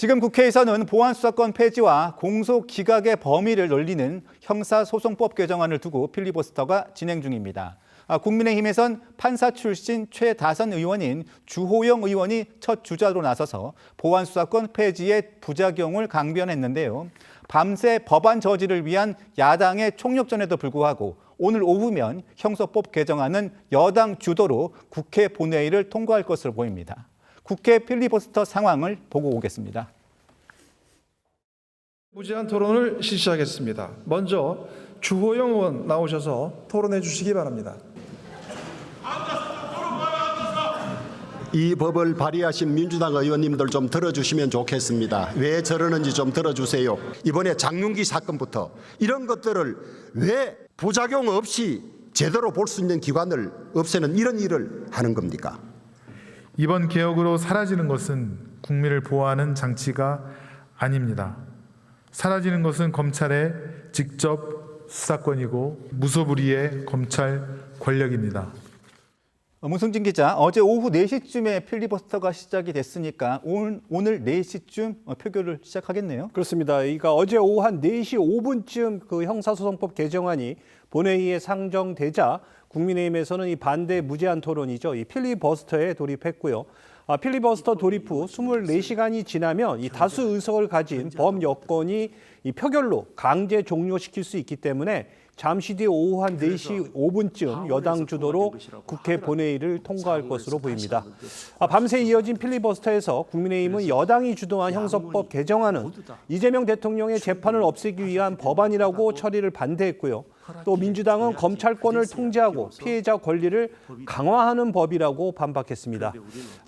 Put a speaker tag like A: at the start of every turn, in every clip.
A: 지금 국회에서는 보안수사권 폐지와 공소기각의 범위를 늘리는 형사소송법 개정안을 두고 필리버스터가 진행 중입니다. 국민의힘에선 판사 출신 최다선 의원인 주호영 의원이 첫 주자로 나서서 보안수사권 폐지의 부작용을 강변했는데요. 밤새 법안 저지를 위한 야당의 총력전에도 불구하고 오늘 오후면 형사법 개정안은 여당 주도로 국회 본회의를 통과할 것으로 보입니다. 국회 필리버스터 상황을 보고 오겠습니다.
B: 무제한 토론을 실시하겠습니다. 먼저 주호영 의원 나오셔서 토론해 주시기 바랍니다.
C: 이 법을 발의하신 민주당 의원님들 좀 들어주시면 좋겠습니다. 왜 저러는지 좀 들어주세요. 이번에 장윤기 사건부터 이런 것들을 왜 부작용 없이 제대로 볼 수 있는 기관을 없애는 이런 일을 하는 겁니까?
D: 이번 개혁으로 사라지는 것은 국민을 보호하는 장치가 아닙니다. 사라지는 것은 검찰의 직접 수사권이고 무소불위의 검찰 권력입니다.
A: 문승진 기자, 어제 오후 4시쯤에 필리버스터가 시작이 됐으니까 오늘 4시쯤 표결을 시작하겠네요.
E: 그렇습니다. 그러니까 어제 오후 한 4시 5분쯤 그 형사소송법 개정안이 본회의에 상정되자 국민의힘에서는 이 반대 무제한 토론이죠. 이 필리버스터에 돌입했고요. 필리버스터 돌입 후 24시간이 지나면 이 다수 의석을 가진 범여권이 이 표결로 강제 종료시킬 수 있기 때문에 잠시 뒤 오후 한 4시 5분쯤 여당 주도로 국회 본회의를 통과할 것으로 보입니다. 밤새 이어진 필리버스터에서 국민의힘은 여당이 주도한 형사법 개정안은 이재명 대통령의 재판을 없애기 위한 법안이라고 처리를 반대했고요. 또 민주당은 검찰권을 통제하고 피해자 권리를 강화하는 법이라고 반박했습니다.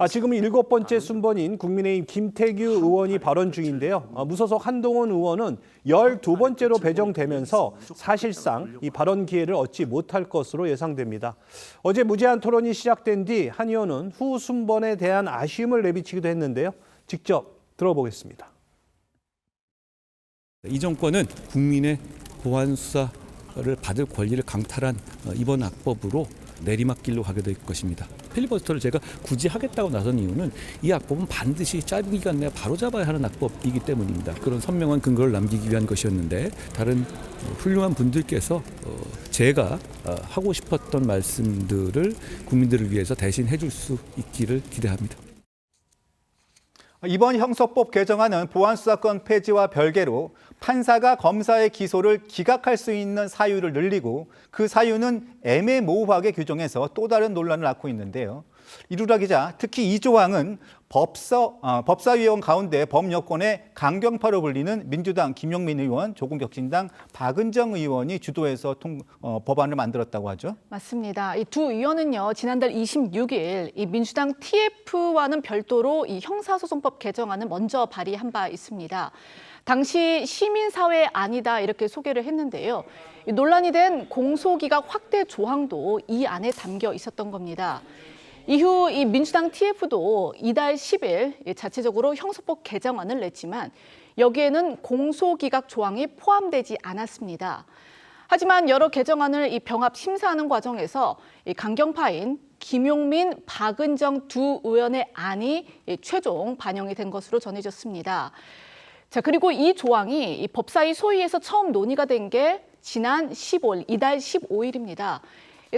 E: 지금 7번째 순번인 국민의힘 김태규 의원이 발언 중인데요. 무소속 한동훈 의원은 12번째로 배정되면서 사실상 이 발언 기회를 얻지 못할 것으로 예상됩니다. 어제 무제한 토론이 시작된 뒤 한 의원은 후 순번에 대한 아쉬움을 내비치기도 했는데요. 직접 들어보겠습니다.
F: 이 정권은 국민의 보안수사를 받을 권리를 강탈한 이번 악법으로 내리막길로 가게 될 것입니다. 필리버스터를 제가 굳이 하겠다고 나선 이유는 이 악법은 반드시 짧은 기간 내에 바로잡아야 하는 악법이기 때문입니다. 그런 선명한 근거를 남기기 위한 것이었는데 다른 훌륭한 분들께서 제가 하고 싶었던 말씀들을 국민들을 위해서 대신 해줄 수 있기를 기대합니다.
A: 이번 형사법 개정안은 보안수사권 폐지와 별개로 판사가 검사의 기소를 기각할 수 있는 사유를 늘리고 그 사유는 애매모호하게 규정해서 또 다른 논란을 낳고 있는데요. 이루라 기자, 특히 이 조항은 법사위원 가운데 범여권의 강경파로 불리는 민주당 김용민 의원, 조국혁신당 박은정 의원이 주도해서 법안을 만들었다고 하죠.
G: 맞습니다. 이 두 의원은요, 지난달 26일 이 민주당 TF와는 별도로 이 형사소송법 개정안을 먼저 발의한 바 있습니다. 당시 시민사회 아니다 이렇게 소개를 했는데요. 논란이 된 공소기각 확대 조항도 이 안에 담겨 있었던 겁니다. 이후 이 민주당 TF도 이달 10일 자체적으로 형사법 개정안을 냈지만 여기에는 공소기각 조항이 포함되지 않았습니다. 하지만 여러 개정안을 이 병합 심사하는 과정에서 이 강경파인 김용민, 박은정 두 의원의 안이 최종 반영이 된 것으로 전해졌습니다. 자, 그리고 이 조항이 이 법사위 소위에서 처음 논의가 된 게 지난 15일, 이달 15일입니다.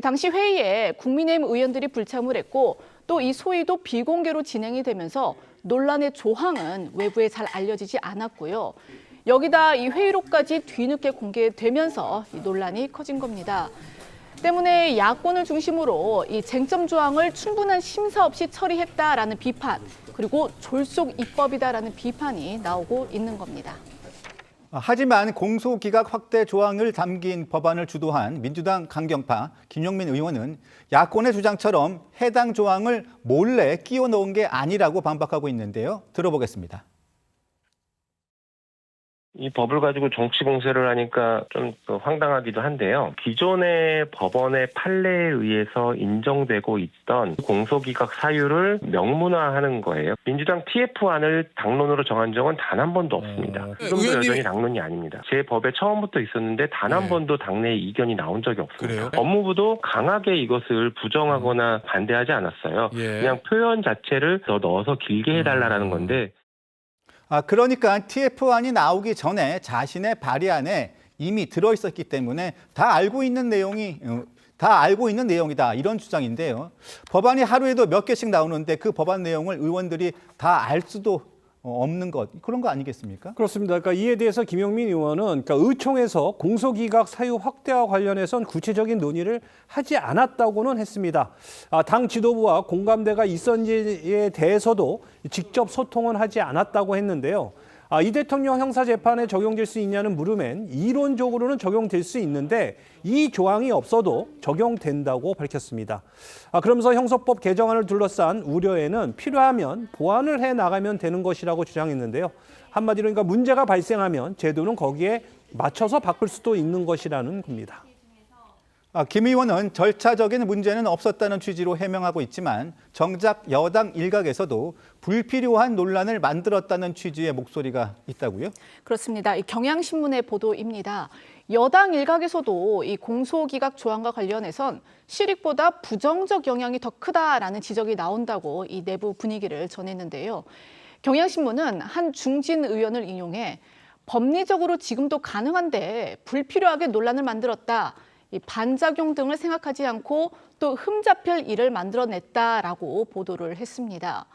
G: 당시 회의에 국민의힘 의원들이 불참을 했고 또 이 소위도 비공개로 진행이 되면서 논란의 조항은 외부에 잘 알려지지 않았고요. 여기다 이 회의록까지 뒤늦게 공개되면서 이 논란이 커진 겁니다. 때문에 야권을 중심으로 이 쟁점 조항을 충분한 심사 없이 처리했다라는 비판, 그리고 졸속 입법이다라는 비판이 나오고 있는 겁니다.
A: 하지만 공소기각 확대 조항을 담긴 법안을 주도한 민주당 강경파 김용민 의원은 야권의 주장처럼 해당 조항을 몰래 끼워 넣은 게 아니라고 반박하고 있는데요. 들어보겠습니다.
H: 이 법을 가지고 정치 공세를 하니까 좀 황당하기도 한데요. 기존의 법원의 판례에 의해서 인정되고 있던 공소기각 사유를 명문화하는 거예요. 민주당 TF안을 당론으로 정한 적은 단 한 번도 없습니다. 지금도 여전히 당론이 아닙니다. 제 법에 처음부터 있었는데 단 한 번도 당내에 이견이 나온 적이 없습니다. 그래요? 법무부도 강하게 이것을 부정하거나 반대하지 않았어요. 그냥 표현 자체를 더 넣어서 길게 해달라는 건데
A: 그러니까 TF안이 나오기 전에 자신의 발의안에 이미 들어있었기 때문에 다 알고 있는 내용이다 이런 주장인데요. 법안이 하루에도 몇 개씩 나오는데 그 법안 내용을 의원들이 다 알 수도 없는 것 그런 거 아니겠습니까?
E: 그렇습니다. 그러니까 이에 대해서 김용민 의원은 그러니까 의총에서 공소기각 사유 확대와 관련해선 구체적인 논의를 하지 않았다고는 했습니다. 당 지도부와 공감대가 있었는지에 대해서도 직접 소통은 하지 않았다고 했는데요. 이 대통령 형사재판에 적용될 수 있냐는 물음엔 이론적으로는 적용될 수 있는데 이 조항이 없어도 적용된다고 밝혔습니다. 그러면서 형사법 개정안을 둘러싼 우려에는 필요하면 보완을 해 나가면 되는 것이라고 주장했는데요. 한마디로 그러니까 문제가 발생하면 제도는 거기에 맞춰서 바꿀 수도 있는 것이라는 겁니다.
A: 김 의원은 절차적인 문제는 없었다는 취지로 해명하고 있지만 정작 여당 일각에서도 불필요한 논란을 만들었다는 취지의 목소리가 있다고요?
G: 그렇습니다. 이 경향신문의 보도입니다. 여당 일각에서도 이 공소기각 조항과 관련해선 실익보다 부정적 영향이 더 크다라는 지적이 나온다고 이 내부 분위기를 전했는데요. 경향신문은 한 중진 의원을 인용해 법리적으로 지금도 가능한데 불필요하게 논란을 만들었다. 이 반작용 등을 생각하지 않고 또 흠잡힐 일을 만들어냈다라고 보도를 했습니다.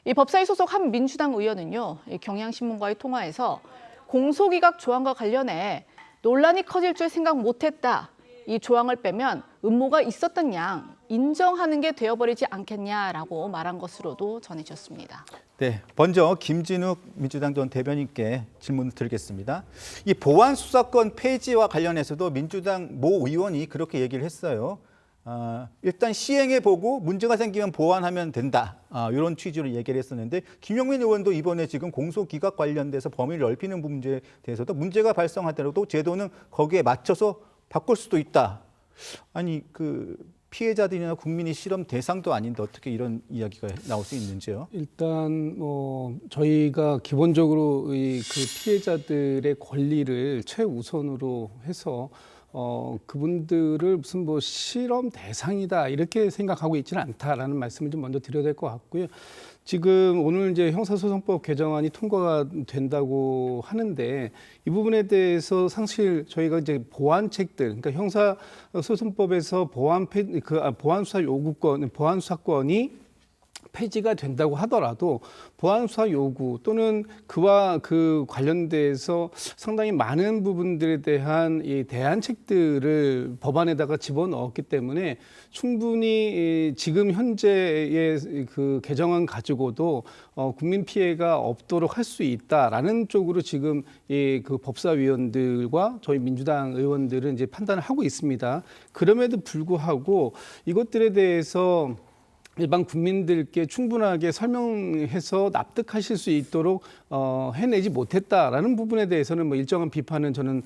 G: 이 법사위 소속 한 민주당 의원은요, 이 경향신문과의 통화에서 공소기각 조항과 관련해 논란이 커질 줄 생각 못했다. 이 조항을 빼면 음모가 있었던 양 인정하는 게 되어버리지 않겠냐라고 말한 것으로도 전해졌습니다.
A: 네, 먼저 김진욱 민주당 전 대변인께 질문을 드리겠습니다. 이 보안 수사권 폐지와 관련해서도 민주당 모 의원이 그렇게 얘기를 했어요. 일단 시행해보고 문제가 생기면 보완하면 된다. 이런 취지로 얘기를 했었는데 김용민 의원도 이번에 지금 공소기각 관련돼서 범위를 넓히는 문제에 대해서도 문제가 발생하더라도 제도는 거기에 맞춰서 바꿀 수도 있다. 아니 피해자들이나 국민이 실험 대상도 아닌데 어떻게 이런 이야기가 나올 수 있는지요?
I: 일단 저희가 기본적으로 그 피해자들의 권리를 최우선으로 해서 그분들을 무슨 실험 대상이다 이렇게 생각하고 있지는 않다라는 말씀을 좀 먼저 드려야 될 것 같고요. 지금 오늘 이제 형사소송법 개정안이 통과가 된다고 하는데 이 부분에 대해서 사실 저희가 이제 보완책들, 그러니까 형사소송법에서 보완수사 요구권, 보완수사권이 폐지가 된다고 하더라도 보완수사 요구 또는 그와 관련돼서 상당히 많은 부분들에 대한 이 대안책들을 법안에다가 집어넣었기 때문에 충분히 지금 현재의 개정안 가지고도 국민 피해가 없도록 할 수 있다라는 쪽으로 지금 법사위원들과 저희 민주당 의원들은 이제 판단을 하고 있습니다. 그럼에도 불구하고 이것들에 대해서 일반 국민들께 충분하게 설명해서 납득하실 수 있도록 해내지 못했다라는 부분에 대해서는 일정한 비판은 저는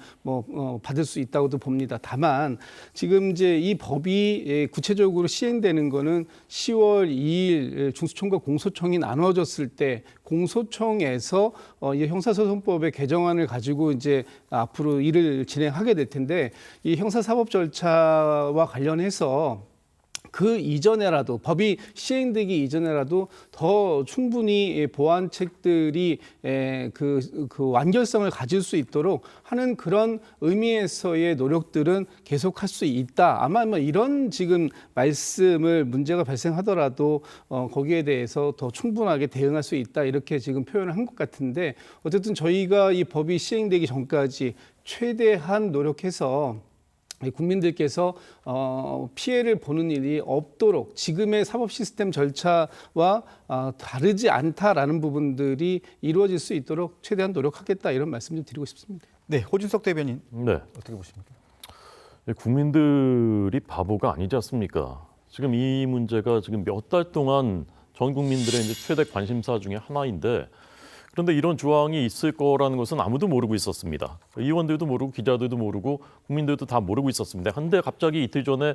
I: 받을 수 있다고도 봅니다. 다만 지금 이제 이 법이 구체적으로 시행되는 거는 10월 2일 중수청과 공소청이 나눠졌을 때 공소청에서 이 형사소송법의 개정안을 가지고 이제 앞으로 일을 진행하게 될 텐데 이 형사사법 절차와 관련해서 그 이전에라도 법이 시행되기 이전에라도 더 충분히 보완책들이 그 완결성을 가질 수 있도록 하는 그런 의미에서의 노력들은 계속할 수 있다. 아마 이런 지금 말씀을 문제가 발생하더라도 거기에 대해서 더 충분하게 대응할 수 있다 이렇게 지금 표현을 한 것 같은데 어쨌든 저희가 이 법이 시행되기 전까지 최대한 노력해서 국민들께서 피해를 보는 일이 없도록 지금의 사법 시스템 절차와 다르지 않다라는 부분들이 이루어질 수 있도록 최대한 노력하겠다 이런 말씀 좀 드리고 싶습니다.
A: 네, 호준석 대변인.
J: 네.
A: 어떻게 보십니까?
J: 국민들이 바보가 아니지 않습니까? 지금 이 문제가 지금 몇 달 동안 전 국민들의 이제 최대 관심사 중에 하나인데 그런데 이런 조항이 있을 거라는 것은 아무도 모르고 있었습니다. 의원들도 모르고 기자들도 모르고 국민들도 다 모르고 있었습니다. 근데 갑자기 이틀 전에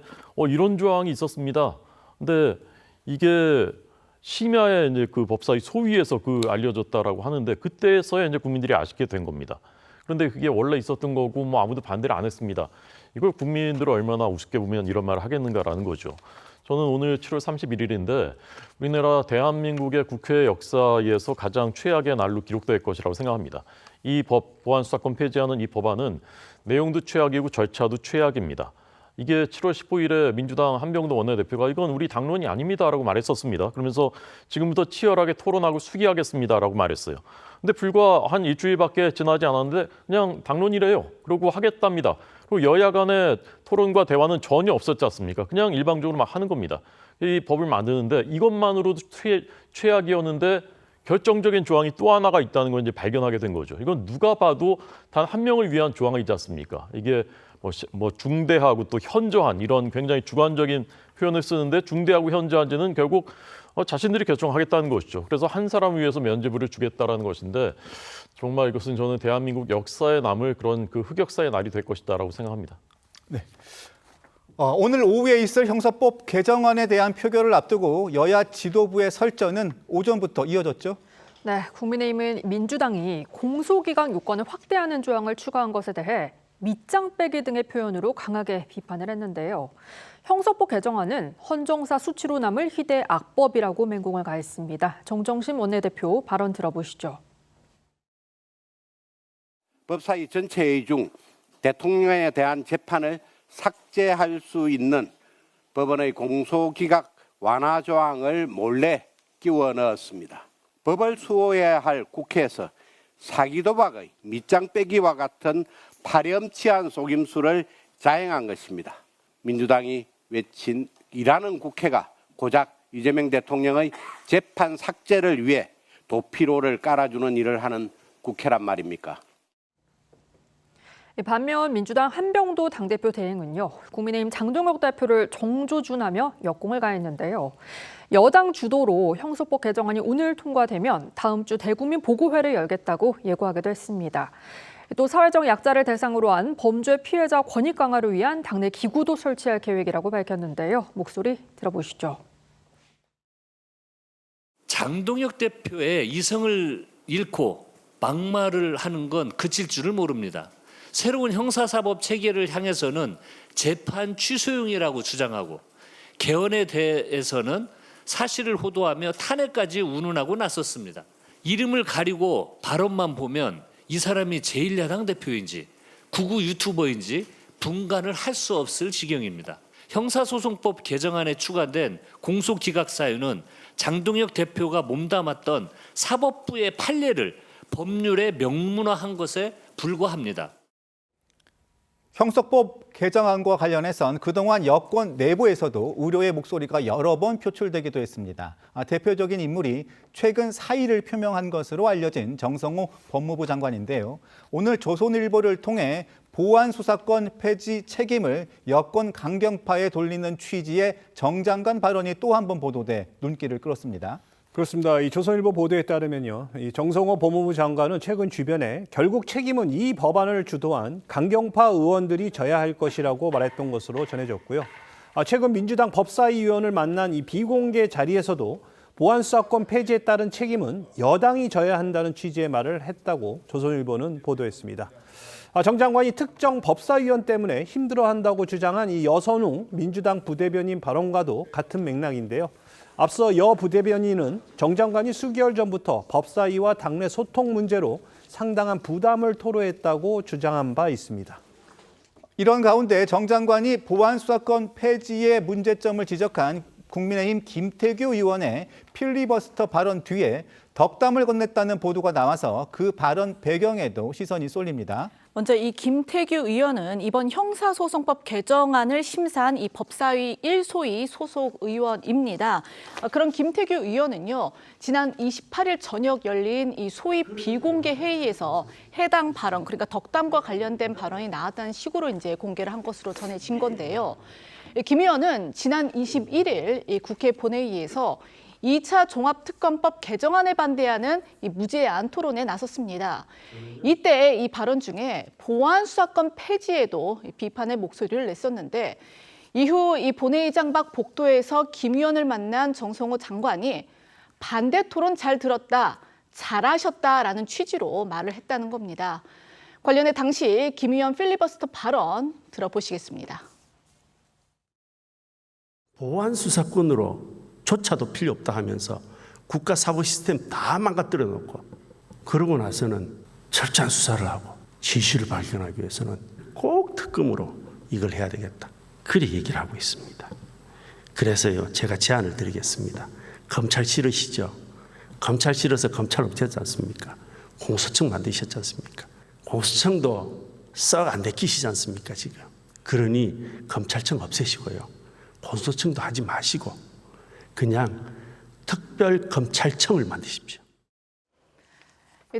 J: 이런 조항이 있었습니다. 근데 이게 심야에 이제 그 법사위 소위에서 알려졌다라고 하는데 그때서야 이제 국민들이 아시게 된 겁니다. 그런데 그게 원래 있었던 거고 아무도 반대를 안 했습니다. 이걸 국민들을 얼마나 우습게 보면 이런 말을 하겠는가라는 거죠. 저는 오늘 7월 31일인데 우리나라 대한민국의 국회 역사에서 가장 최악의 날로 기록될 것이라고 생각합니다. 이 보안수사권 폐지하는 이 법안은 내용도 최악이고 절차도 최악입니다. 이게 7월 15일에 민주당 한병도 원내대표가 이건 우리 당론이 아닙니다라고 말했었습니다. 그러면서 지금부터 치열하게 토론하고 수기하겠습니다라고 말했어요. 근데 불과 한 일주일밖에 지나지 않았는데 그냥 당론이래요. 그러고 하겠답니다. 그리고 여야 간의 토론과 대화는 전혀 없었지 않습니까? 그냥 일방적으로 막 하는 겁니다. 이 법을 만드는데 이것만으로도 최악이었는데 결정적인 조항이 또 하나가 있다는 걸 이제 발견하게 된 거죠. 이건 누가 봐도 단 한 명을 위한 조항이지 않습니까? 이게 뭐 중대하고 또 현저한 이런 굉장히 주관적인 표현을 쓰는데 중대하고 현저한지는 결국 자신들이 결정하겠다는 것이죠. 그래서 한 사람을 위해서 면죄부를 주겠다라는 것인데 정말 이것은 저는 대한민국 역사에 남을 그런 그 흑역사의 날이 될 것이다라고 생각합니다.
A: 네. 오늘 오후에 있을 형사법 개정안에 대한 표결을 앞두고 여야 지도부의 설전은 오전부터 이어졌죠.
K: 네, 국민의힘은 민주당이 공소기각 요건을 확대하는 조항을 추가한 것에 대해 밑장 빼기 등의 표현으로 강하게 비판을 했는데요. 형사법 개정안은 헌정사 수치로 남을 희대 악법이라고 맹공을 가했습니다. 정정심 원내대표 발언 들어보시죠.
L: 법사위 전체회의 중 대통령에 대한 재판을 삭제할 수 있는 법원의 공소기각 완화 조항을 몰래 끼워 넣었습니다. 법을 수호해야 할 국회에서 사기도박의 밑장 빼기와 같은 파렴치한 속임수를 자행한 것입니다. 민주당이 외친 일하는 국회가 고작 이재명 대통령의 재판 삭제를 위해 도피로를 깔아주는 일을 하는 국회란 말입니까?
K: 반면 민주당 한병도 당대표 대행은요, 국민의힘 장동혁 대표를 정조준하며 역공을 가했는데요. 여당 주도로 형사법 개정안이 오늘 통과되면 다음 주 대국민 보고회를 열겠다고 예고하기도 했습니다. 또 사회적 약자를 대상으로 한 범죄 피해자 권익 강화를 위한 당내 기구도 설치할 계획이라고 밝혔는데요. 목소리 들어보시죠.
M: 장동혁 대표의 이성을 잃고 막말을 하는 건 그칠 줄을 모릅니다. 새로운 형사사법 체계를 향해서는 재판 취소용이라고 주장하고 개헌에 대해서는 사실을 호도하며 탄핵까지 운운하고 나섰습니다. 이름을 가리고 발언만 보면 이 사람이 제1야당 대표인지 구구 유튜버인지 분간을 할 수 없을 지경입니다. 형사소송법 개정안에 추가된 공소기각 사유는 장동혁 대표가 몸담았던 사법부의 판례를 법률에 명문화한 것에 불과합니다.
A: 형사법 개정안과 관련해선 그동안 여권 내부에서도 우려의 목소리가 여러 번 표출되기도 했습니다. 대표적인 인물이 최근 사의를 표명한 것으로 알려진 정성호 법무부 장관인데요. 오늘 조선일보를 통해 보안수사권 폐지 책임을 여권 강경파에 돌리는 취지의 정 장관 발언이 또 한 번 보도돼 눈길을 끌었습니다.
E: 그렇습니다. 이 조선일보 보도에 따르면요, 이 정성호 법무부 장관은 최근 주변에 결국 책임은 이 법안을 주도한 강경파 의원들이 져야 할 것이라고 말했던 것으로 전해졌고요. 최근 민주당 법사위원을 만난 이 비공개 자리에서도 보안수사권 폐지에 따른 책임은 여당이 져야 한다는 취지의 말을 했다고 조선일보는 보도했습니다. 정 장관이 특정 법사위원 때문에 힘들어한다고 주장한 이 여선웅 민주당 부대변인 발언과도 같은 맥락인데요. 앞서 여 부대변인은 정 장관이 수개월 전부터 법사위와 당내 소통 문제로 상당한 부담을 토로했다고 주장한 바 있습니다.
A: 이런 가운데 정 장관이 보안수사권 폐지의 문제점을 지적한 국민의힘 김태규 의원의 필리버스터 발언 뒤에 덕담을 건넸다는 보도가 나와서 그 발언 배경에도 시선이 쏠립니다.
G: 먼저 이 김태규 의원은 이번 형사소송법 개정안을 심사한 이 법사위 1소위 소속 의원입니다. 그런 김태규 의원은요, 지난 28일 저녁 열린 이 소위 비공개 회의에서 해당 발언, 그러니까 덕담과 관련된 발언이 나왔다는 식으로 이제 공개를 한 것으로 전해진 건데요. 김 의원은 지난 21일 이 국회 본회의에서 2차 종합특검법 개정안에 반대하는 이 무제한 토론에 나섰습니다. 이때 이 발언 중에 보안수사권 폐지에도 비판의 목소리를 냈었는데 이후 이 본회의장 밖 복도에서 김 의원을 만난 정성호 장관이 반대 토론 잘 들었다, 잘하셨다라는 취지로 말을 했다는 겁니다. 관련해 당시 김 의원 필리버스터 발언 들어보시겠습니다.
N: 보안 수사권으로 조차도 필요 없다 하면서 국가 사법 시스템 다 망가뜨려 놓고 그러고 나서는 철저한 수사를 하고 진실을 발견하기 위해서는 꼭 특검으로 이걸 해야 되겠다. 그리 얘기를 하고 있습니다. 그래서요, 제가 제안을 드리겠습니다. 검찰 싫으시죠? 검찰 싫어서 검찰 없애지 않습니까? 공소청 만드셨지 않습니까? 공소청도 썩 안 내키시지 않습니까, 지금? 그러니 검찰청 없애시고요. 공소청도 하지 마시고 그냥 특별검찰청을 만드십시오.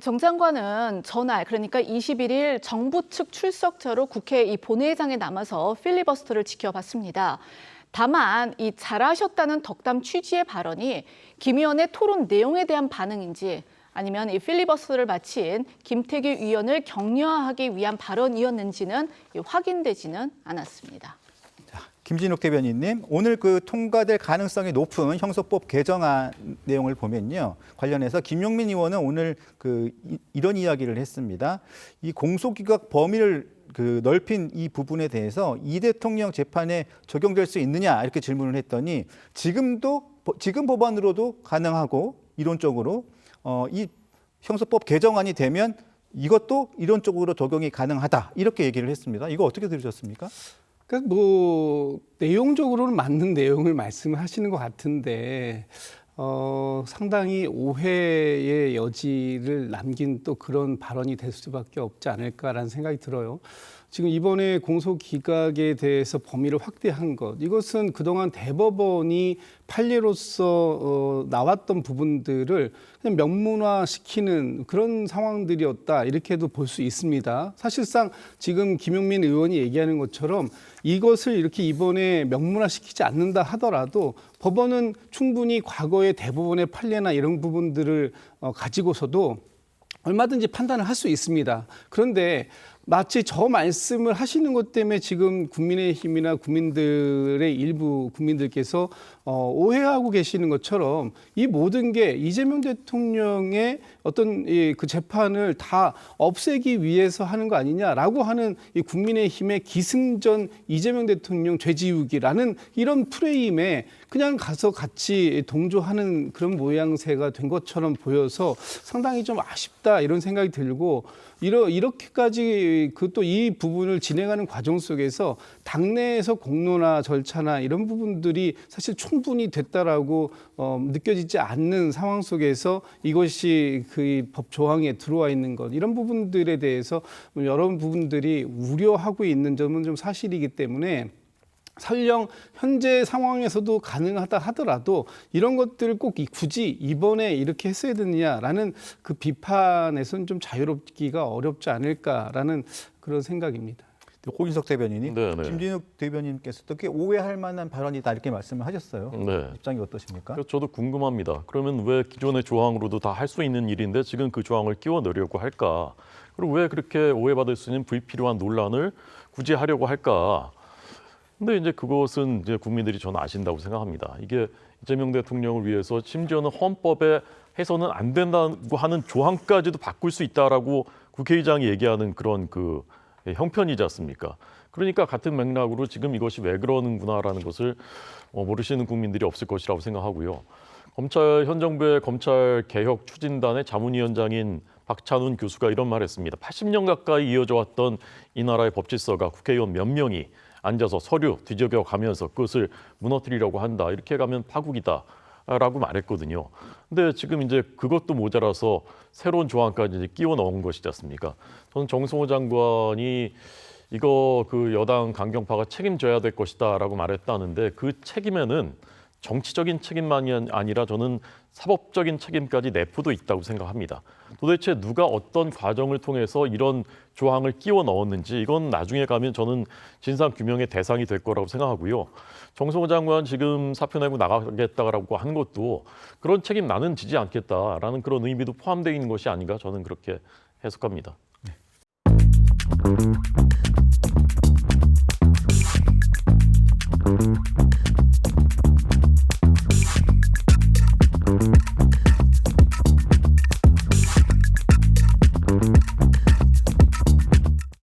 G: 정 장관은 전날, 그러니까 21일 정부 측 출석자로 국회 이 본회의장에 남아서 필리버스터를 지켜봤습니다. 다만 이 잘하셨다는 덕담 취지의 발언이 김 의원의 토론 내용에 대한 반응인지 아니면 이 필리버스터를 마친 김태규 의원을 격려하기 위한 발언이었는지는 확인되지는 않았습니다.
A: 김진욱 대변인님, 오늘 그 통과될 가능성이 높은 형소법 개정안 내용을 보면요, 관련해서 김용민 의원은 오늘 이런 이야기를 했습니다. 이 공소기각 범위를 넓힌 이 부분에 대해서 이 대통령 재판에 적용될 수 있느냐 이렇게 질문을 했더니 지금 법안으로도 가능하고 이론적으로 이 형소법 개정안이 되면 이것도 이론적으로 적용이 가능하다 이렇게 얘기를 했습니다. 이거 어떻게 들으셨습니까?
I: 그러니까 내용적으로는 맞는 내용을 말씀하시는 것 같은데 상당히 오해의 여지를 남긴 또 그런 발언이 될 수밖에 없지 않을까라는 생각이 들어요. 지금 이번에 공소기각에 대해서 범위를 확대한 것, 이것은 그동안 대법원이 판례로서 나왔던 부분들을 그냥 명문화시키는 그런 상황들이었다 이렇게도 볼 수 있습니다. 사실상 지금 김용민 의원이 얘기하는 것처럼 이것을 이렇게 이번에 명문화시키지 않는다 하더라도 법원은 충분히 과거의 대법원의 판례나 이런 부분들을 가지고서도 얼마든지 판단을 할 수 있습니다. 그런데 마치 저 말씀을 하시는 것 때문에 지금 국민의힘이나 국민들의 일부 국민들께서 오해하고 계시는 것처럼 이 모든 게 이재명 대통령의 어떤 그 재판을 다 없애기 위해서 하는 거 아니냐라고 하는 이 국민의힘의 기승전 이재명 대통령 죄지우기라는 이런 프레임에 그냥 가서 같이 동조하는 그런 모양새가 된 것처럼 보여서 상당히 좀 아쉽다 이런 생각이 들고 이렇게까지 또 이 부분을 진행하는 과정 속에서 당내에서 공론화 절차나 이런 부분들이 사실 충분히 됐다라고 느껴지지 않는 상황 속에서 이것이 그 법 조항에 들어와 있는 것 이런 부분들에 대해서 여러 부분들이 우려하고 있는 점은 좀 사실이기 때문에 설령 현재 상황에서도 가능하다 하더라도 이런 것들을 꼭 굳이 이번에 이렇게 했어야 되느냐라는 그 비판에서는 좀 자유롭기가 어렵지 않을까라는 그런 생각입니다.
A: 고인석 대변인이
J: 네네.
A: 김진욱 대변인께서도 꽤 오해할 만한 발언이다 이렇게 말씀을 하셨어요.
J: 네.
A: 입장이 어떠십니까?
J: 저도 궁금합니다. 그러면 왜 기존의 조항으로도 다 할 수 있는 일인데 지금 그 조항을 끼워 넣으려고 할까? 그리고 왜 그렇게 오해받을 수 있는 불필요한 논란을 굳이 하려고 할까? 근데 이제 그것은 이제 국민들이 저는 아신다고 생각합니다. 이게 이재명 대통령을 위해서 심지어는 헌법에 해서는 안 된다고 하는 조항까지도 바꿀 수 있다라고 국회의장이 얘기하는 그런 그 형편이지 않습니까? 그러니까 같은 맥락으로 지금 이것이 왜 그러는구나라는 것을 모르시는 국민들이 없을 것이라고 생각하고요. 현 정부의 검찰 개혁 추진단의 자문위원장인 박찬훈 교수가 이런 말을 했습니다. 80년 가까이 이어져 왔던 이 나라의 법 질서가 국회의원 몇 명이 앉아서 서류 뒤적여 가면서 그것을 무너뜨리려고 한다. 이렇게 가면 파국이다라고 말했거든요. 근데 지금 이제 그것도 모자라서 새로운 조항까지 이제 끼워 넣은 것이지 않습니까? 저는 정성호 장관이 이거 그 여당 강경파가 책임져야 될 것이다라고 말했다는데 그 책임에는 정치적인 책임만이 아니라 저는 사법적인 책임까지 내포도 있다고 생각합니다. 도대체 누가 어떤 과정을 통해서 이런 조항을 끼워 넣었는지 이건 나중에 가면 저는 진상규명의 대상이 될 거라고 생각하고요. 정성호 장관 지금 사표 내고 나가겠다라고 한 것도 그런 책임 나는 지지 않겠다라는 그런 의미도 포함되어 있는 것이 아닌가 저는 그렇게 해석합니다.
A: 네.